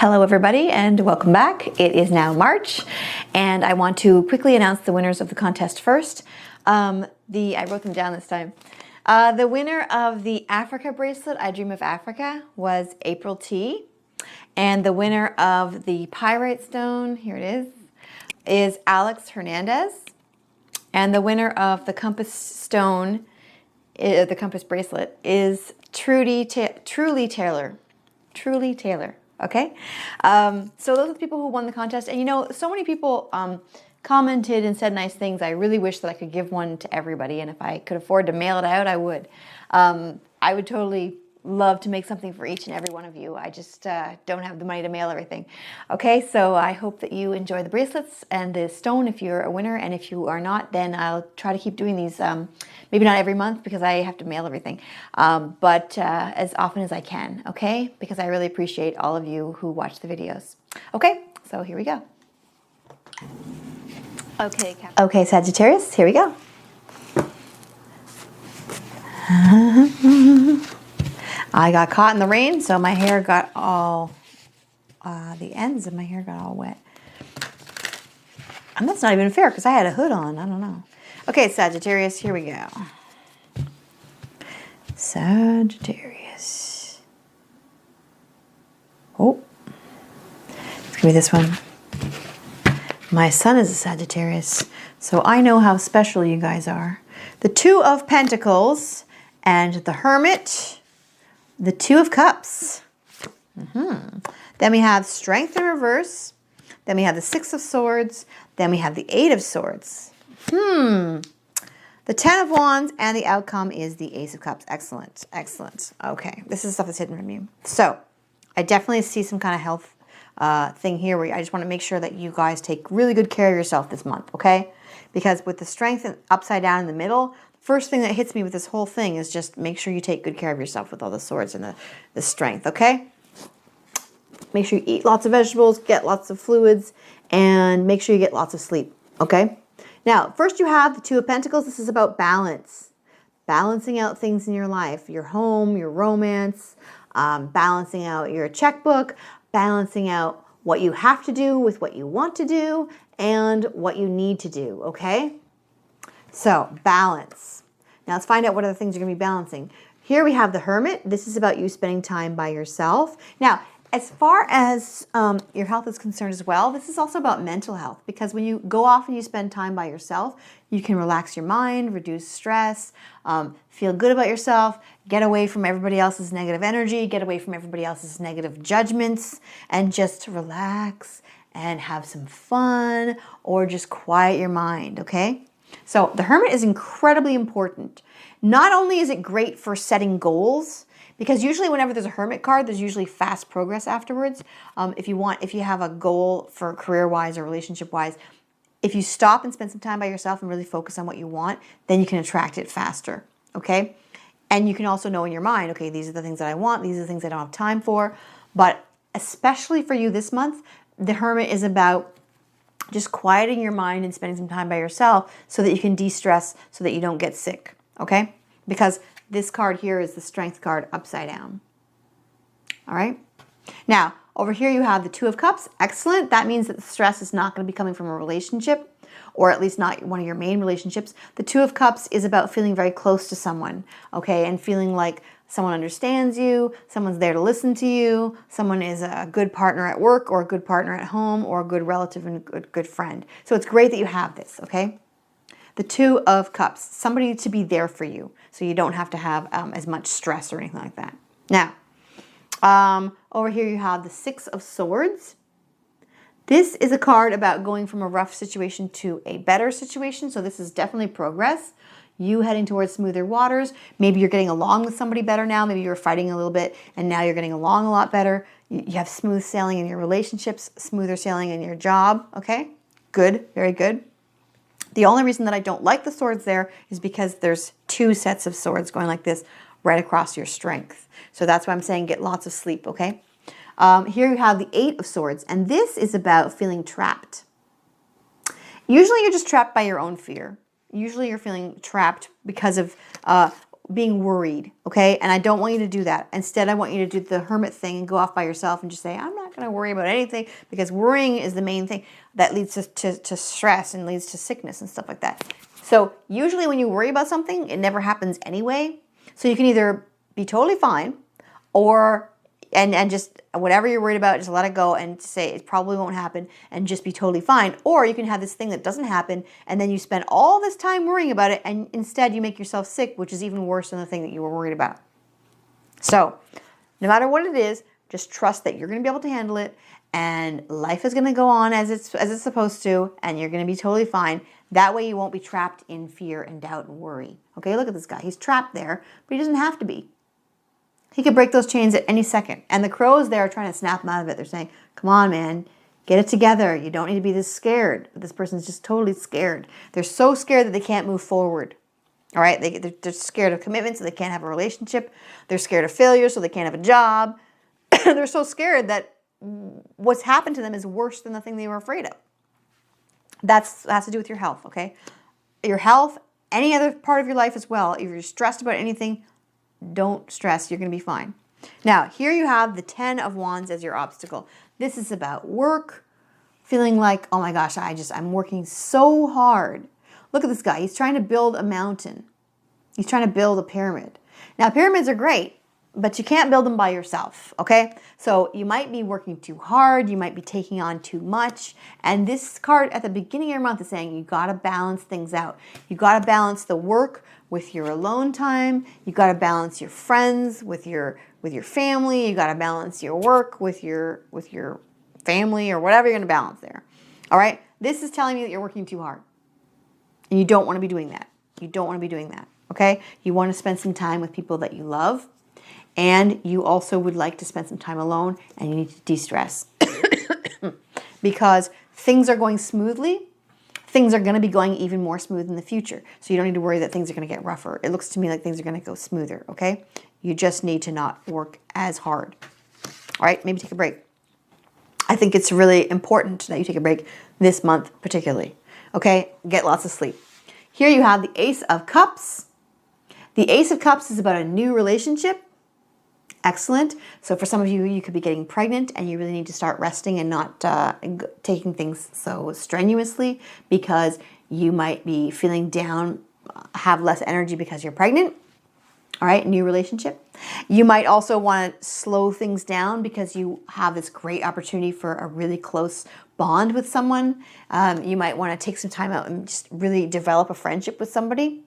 Hello everybody and welcome back. It is now March and I want to quickly announce the winners of the contest first. I wrote them down this time. The winner of the Africa bracelet, I Dream of Africa, was April T. And the winner of the Pyrite stone, here it is Alex Hernandez. And the winner of the compass stone, the compass bracelet, is Truly Taylor. Okay, so those are the people who won the contest. And you know, so many people commented and said nice things. I really wish that I could give one to everybody, and if I could afford to mail it out, I would. I would totally love to make something for each and every one of you. I just don't have the money to mail everything. Okay, so I hope that you enjoy the bracelets and the stone if you're a winner, and if you are not, then I'll try to keep doing these, maybe not every month because I have to mail everything, but as often as I can, okay? Because I really appreciate all of you who watch the videos. Okay, so here we go. Okay, Sagittarius, here we go. I got caught in the rain, so my hair got all, the ends of my hair got all wet. And that's not even fair because I had a hood on. I don't know. Okay, Sagittarius, here we go. Sagittarius. Oh, it's going to be this one. My son is a Sagittarius, so I know how special you guys are. The Two of Pentacles and the Hermit. The Two of Cups. Then we have Strength in reverse. Then we have the Six of Swords. Then we have the Eight of Swords. The Ten of Wands, and the outcome is the Ace of Cups. Excellent, excellent. Okay, this is stuff that's hidden from you. So I definitely see some kind of health thing here where I just want to make sure that you guys take really good care of yourself this month, okay? Because with the Strength upside down in the middle, first thing that hits me with this whole thing is just make sure you take good care of yourself with all the swords and the strength, okay? Make sure you eat lots of vegetables, get lots of fluids, and make sure you get lots of sleep, okay? Now, first you have the Two of Pentacles. This is about balance. Balancing out things in your life, your home, your romance, balancing out your checkbook, balancing out what you have to do with what you want to do and what you need to do, okay? So, balance. Now let's find out what other things you're going to be balancing. Here we have the Hermit. This is about you spending time by yourself. Now, as far as your health is concerned as well, this is also about mental health, because when you go off and you spend time by yourself, you can relax your mind, reduce stress, feel good about yourself, get away from everybody else's negative energy, get away from everybody else's negative judgments, and just relax and have some fun or just quiet your mind, okay? So the Hermit is incredibly important. Not only is it great for setting goals, because usually whenever there's a Hermit card, there's usually fast progress afterwards. If you have a goal for career-wise or relationship-wise, if you stop and spend some time by yourself and really focus on what you want, then you can attract it faster, okay? And you can also know in your mind, okay, these are the things that I want, these are the things I don't have time for. But especially for you this month, the Hermit is about just quieting your mind and spending some time by yourself so that you can de-stress so that you don't get sick, okay? Because this card here is the Strength card upside down. All right? Now, over here you have the Two of Cups. Excellent. That means that the stress is not going to be coming from a relationship, or at least not one of your main relationships. The Two of Cups is about feeling very close to someone, okay? And feeling like someone understands you, someone's there to listen to you, someone is a good partner at work or a good partner at home or a good relative and a good friend. So it's great that you have this, okay? The Two of Cups, somebody to be there for you so you don't have to have as much stress or anything like that. Now, over here you have the Six of Swords. This is a card about going from a rough situation to a better situation. So this is definitely progress. You heading towards smoother waters. Maybe you're getting along with somebody better now. Maybe you were fighting a little bit and now you're getting along a lot better. You have smooth sailing in your relationships, smoother sailing in your job. Okay, good, very good. The only reason that I don't like the swords there is because there's two sets of swords going like this right across your strength. So that's why I'm saying get lots of sleep, okay? Here you have the Eight of Swords, and this is about feeling trapped. Usually you're just trapped by your own fear. Usually you're feeling trapped because of being worried, okay? And I don't want you to do that. Instead, I want you to do the hermit thing and go off by yourself and just say, I'm not going to worry about anything, because worrying is the main thing that leads to stress and leads to sickness and stuff like that. So usually when you worry about something, it never happens anyway. So you can either be totally fine, or and just whatever you're worried about, just let it go and say it probably won't happen and just be totally fine. Or you can have this thing that doesn't happen, and then you spend all this time worrying about it, and instead you make yourself sick, which is even worse than the thing that you were worried about. So no matter what it is, just trust that you're going to be able to handle it, and life is going to go on as it's supposed to, and you're going to be totally fine. That way you won't be trapped in fear and doubt and worry. Okay, look at this guy. He's trapped there, but he doesn't have to be. He could break those chains at any second. And the crows there are trying to snap him out of it. They're saying, come on, man, get it together. You don't need to be this scared. But this person's just totally scared. They're so scared that they can't move forward. All right, they're scared of commitment, so they can't have a relationship. They're scared of failure, so they can't have a job. They're so scared that what's happened to them is worse than the thing they were afraid of. That has to do with your health, okay? Your health, any other part of your life as well. If you're stressed about anything, don't stress, you're going to be fine. Now, here you have the 10 of Wands as your obstacle. This is about work, feeling like, oh my gosh, I'm working so hard. Look at this guy. He's trying to build a mountain. He's trying to build a pyramid. Now, pyramids are great, but you can't build them by yourself, okay? So you might be working too hard. You might be taking on too much. And this card at the beginning of your month is saying you got to balance things out. You got to balance the work with your alone time. You got to balance your friends with your family. You got to balance your work with your family, or whatever you're going to balance there. All right? This is telling me that you're working too hard. And you don't want to be doing that. You don't want to be doing that, okay? You want to spend some time with people that you love, and you also would like to spend some time alone, and you need to de-stress. Because things are going smoothly. Things are going to be going even more smooth in the future. So you don't need to worry that things are going to get rougher. It looks to me like things are going to go smoother, okay? You just need to not work as hard. All right, maybe take a break. I think it's really important that you take a break this month particularly, okay? Get lots of sleep. Here you have the Ace of Cups. The Ace of Cups is about a new relationship. Excellent. So for some of you, you could be getting pregnant, and you really need to start resting and not taking things so strenuously, because you might be feeling down, have less energy because you're pregnant. All right, new relationship. You might also want to slow things down because you have this great opportunity for a really close bond with someone. You might want to take some time out and just really develop a friendship with somebody.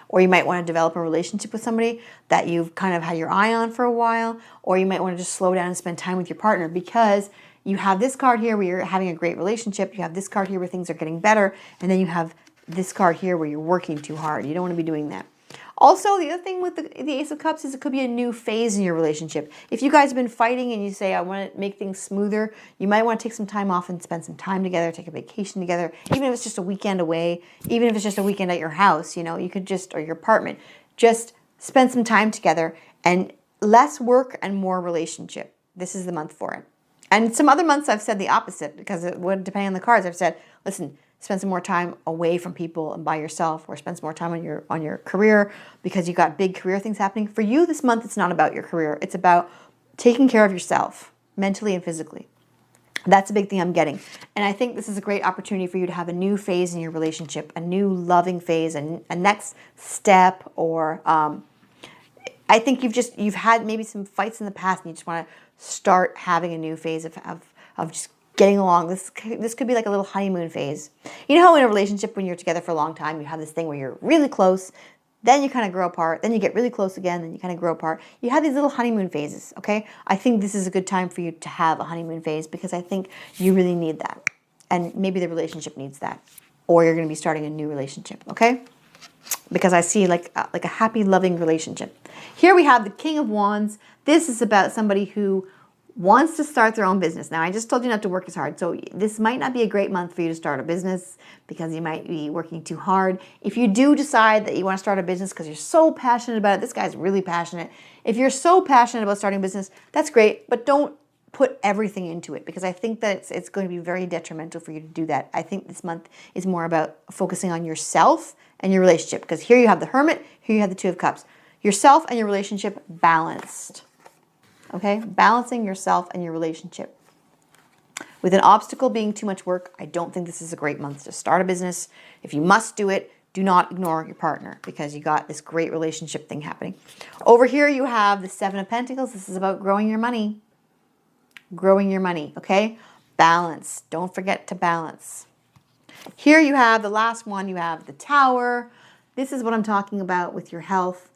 Or you might want to develop a relationship with somebody that you've kind of had your eye on for a while. Or you might want to just slow down and spend time with your partner, because you have this card here where you're having a great relationship. You have this card here where things are getting better. And then you have this card here where you're working too hard. You don't want to be doing that. Also, the other thing with the Ace of Cups is it could be a new phase in your relationship. If you guys have been fighting and you say, I want to make things smoother, you might want to take some time off and spend some time together, take a vacation together, even if it's just a weekend away, even if it's just a weekend at your house, you could just, or your apartment, just spend some time together, and less work and more relationship. This is the month for it. And some other months I've said the opposite, because it would, depending on the cards, I've said, listen, spend some more time away from people and by yourself, or spend some more time on your career because you got big career things happening. For you this month, it's not about your career. It's about taking care of yourself mentally and physically. That's a big thing I'm getting. And I think this is a great opportunity for you to have a new phase in your relationship, a new loving phase, and a next step. Or I think you've had maybe some fights in the past, and you just want to start having a new phase of just getting along. This could be like a little honeymoon phase. You know how in a relationship, when you're together for a long time, you have this thing where you're really close, then you kind of grow apart, then you get really close again, then you kind of grow apart. You have these little honeymoon phases, okay? I think this is a good time for you to have a honeymoon phase, because I think you really need that. And maybe the relationship needs that. Or you're going to be starting a new relationship, okay? Because I see like a happy, loving relationship. Here we have the King of Wands. This is about somebody who wants to start their own business. Now, I just told you not to work as hard. So this might not be a great month for you to start a business, because you might be working too hard. If you do decide that you want to start a business because you're so passionate about it, this guy's really passionate. If you're so passionate about starting a business, that's great, but don't put everything into it, because I think that it's going to be very detrimental for you to do that. I think this month is more about focusing on yourself and your relationship, because here you have the Hermit, here you have the Two of Cups. yourself and your relationship balanced. Okay? Balancing yourself and your relationship. With an obstacle being too much work, I don't think this is a great month to start a business. If you must do it, do not ignore your partner because you got this great relationship thing happening. Over here you have the Seven of Pentacles. This is about growing your money. Growing your money, okay? Balance. Don't forget to balance. Here you have the last one. You have the Tower. This is what I'm talking about with your health.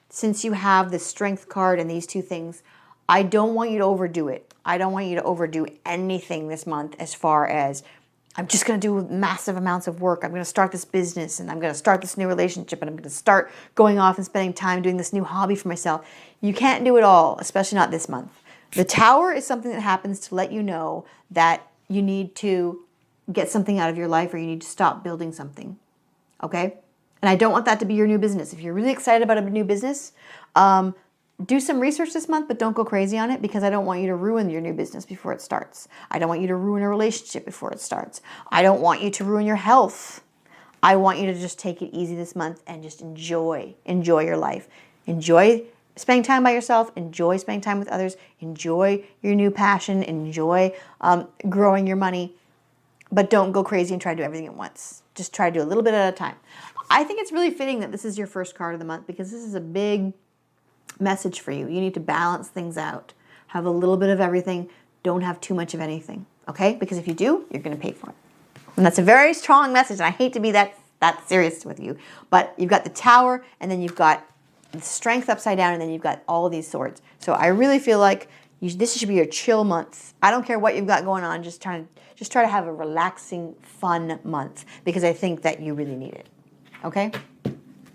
Since you have the Strength card and these two things, I don't want you to overdo it. I don't want you to overdo anything this month as far as I'm just going to do massive amounts of work. I'm going to start this business and I'm going to start this new relationship and I'm going to start going off and spending time doing this new hobby for myself. You can't do it all, especially not this month. The Tower is something that happens to let you know that you need to get something out of your life or you need to stop building something. Okay? And I don't want that to be your new business. If you're really excited about a new business, do some research this month, but don't go crazy on it because I don't want you to ruin your new business before it starts. I don't want you to ruin a relationship before it starts. I don't want you to ruin your health. I want you to just take it easy this month and just enjoy your life. Enjoy spending time by yourself. Enjoy spending time with others. Enjoy your new passion. Enjoy growing your money. But don't go crazy and try to do everything at once. Just try to do a little bit at a time. I think it's really fitting that this is your first card of the month because this is a big message for you. You need to balance things out. Have a little bit of everything. Don't have too much of anything. Okay? Because if you do, you're going to pay for it. And that's a very strong message. And I hate to be that serious with you. But you've got the Tower, and then you've got the Strength upside down, and then you've got all of these swords. So I really feel like this should be your chill month. I don't care what you've got going on. Just try to have a relaxing, fun month because I think that you really need it. Okay?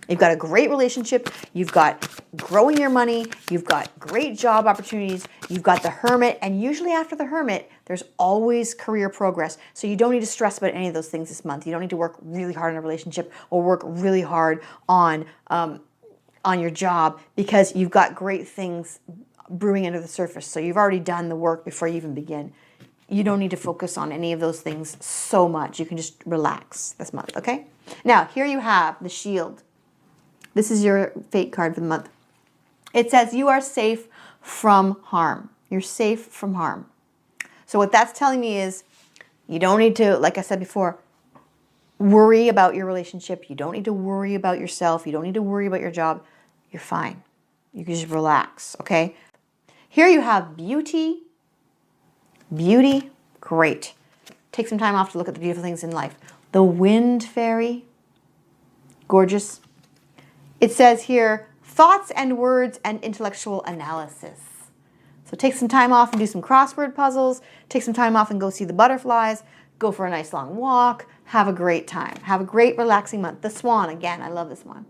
You've got a great relationship. You've got growing your money. You've got great job opportunities. You've got the Hermit. And usually after the Hermit, there's always career progress. So you don't need to stress about any of those things this month. You don't need to work really hard on a relationship or work really hard on your job because you've got great things brewing under the surface. So you've already done the work before you even begin. You don't need to focus on any of those things so much. You can just relax this month, okay? Now, here you have the Shield. This is your fate card for the month. It says you are safe from harm. You're safe from harm. So what that's telling me is you don't need to, like I said before, worry about your relationship. You don't need to worry about yourself. You don't need to worry about your job. You're fine. You can just relax, okay? Here you have beauty. Beauty, great. Take some time off to look at the beautiful things in life. The Wind Fairy, gorgeous. It says here, thoughts and words and intellectual analysis. So take some time off and do some crossword puzzles. Take some time off and go see the butterflies. Go for a nice long walk. Have a great time. Have a great relaxing month. The Swan, again, I love this one.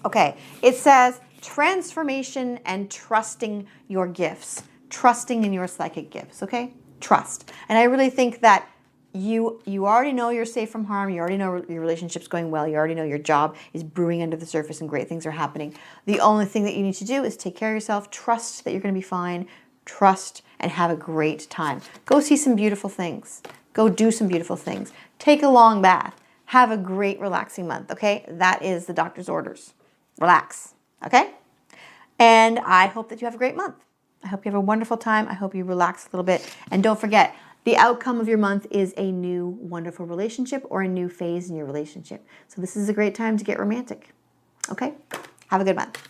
Okay, it says transformation and trusting your gifts. Trusting in your psychic gifts, okay? Trust. And I really think that you already know you're safe from harm. You already know your relationship's going well. You already know your job is brewing under the surface and great things are happening. The only thing that you need to do is take care of yourself. Trust that you're going to be fine. Trust and have a great time. Go see some beautiful things. Go do some beautiful things. Take a long bath. Have a great relaxing month, okay? That is the doctor's orders. Relax, okay? And I hope that you have a great month. I hope you have a wonderful time. I hope you relax a little bit. And don't forget, the outcome of your month is a new wonderful relationship or a new phase in your relationship. So this is a great time to get romantic. Okay? Have a good month.